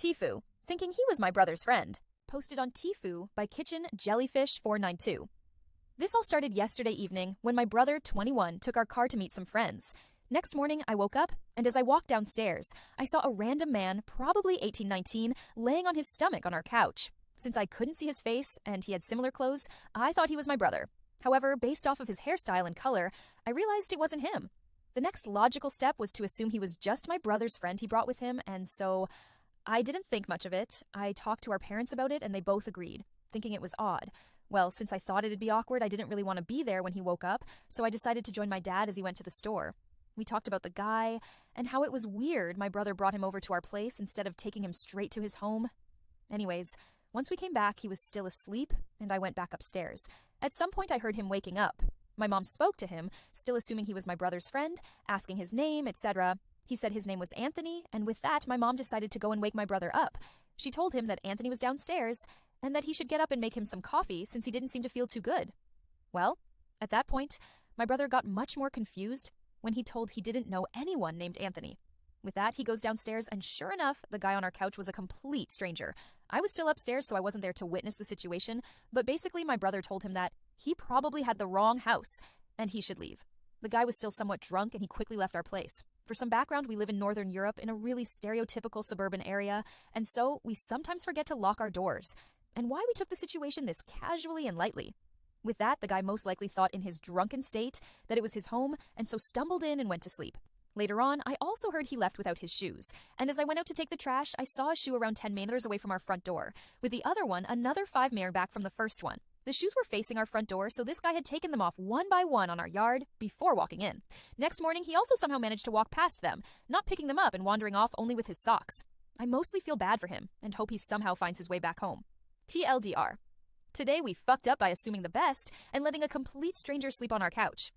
TIFU, thinking he was my brother's friend. Posted on TIFU by Kitchen Jellyfish 492. This all started yesterday evening when my brother, 21, took our car to meet some friends. Next morning, I woke up, and as I walked downstairs, I saw a random man, probably 18-19, laying on his stomach on our couch. Since I couldn't see his face and he had similar clothes, I thought he was my brother. However, based off of his hairstyle and color, I realized it wasn't him. The next logical step was to assume he was just my brother's friend he brought with him, and so I didn't think much of it. I talked to our parents about it, and they both agreed, thinking it was odd. Well, since I thought it'd be awkward, I didn't really want to be there when he woke up, so I decided to join my dad as he went to the store. We talked about the guy, and how it was weird my brother brought him over to our place instead of taking him straight to his home. Anyways, once we came back, he was still asleep, and I went back upstairs. At some point, I heard him waking up. My mom spoke to him, still assuming he was my brother's friend, asking his name, etc. He said his name was Anthony, and with that, my mom decided to go and wake my brother up. She told him that Anthony was downstairs, and that he should get up and make him some coffee since he didn't seem to feel too good. Well, at that point, my brother got much more confused when he told he didn't know anyone named Anthony. With that, he goes downstairs, and sure enough, the guy on our couch was a complete stranger. I was still upstairs, so I wasn't there to witness the situation, but basically my brother told him that he probably had the wrong house, and he should leave. The guy was still somewhat drunk, and he quickly left our place. For some background, we live in Northern Europe in a really stereotypical suburban area, and so we sometimes forget to lock our doors. And why we took the situation this casually and lightly. With that, the guy most likely thought in his drunken state that it was his home, and so stumbled in and went to sleep. Later on, I also heard he left without his shoes, and as I went out to take the trash, I saw a shoe around 10 meters away from our front door, with the other one another 5 meters back from the first one. The shoes were facing our front door, so this guy had taken them off one by one on our yard before walking in. Next morning, he also somehow managed to walk past them, not picking them up and wandering off only with his socks. I mostly feel bad for him, and hope he somehow finds his way back home. TLDR. Today we fucked up by assuming the best and letting a complete stranger sleep on our couch.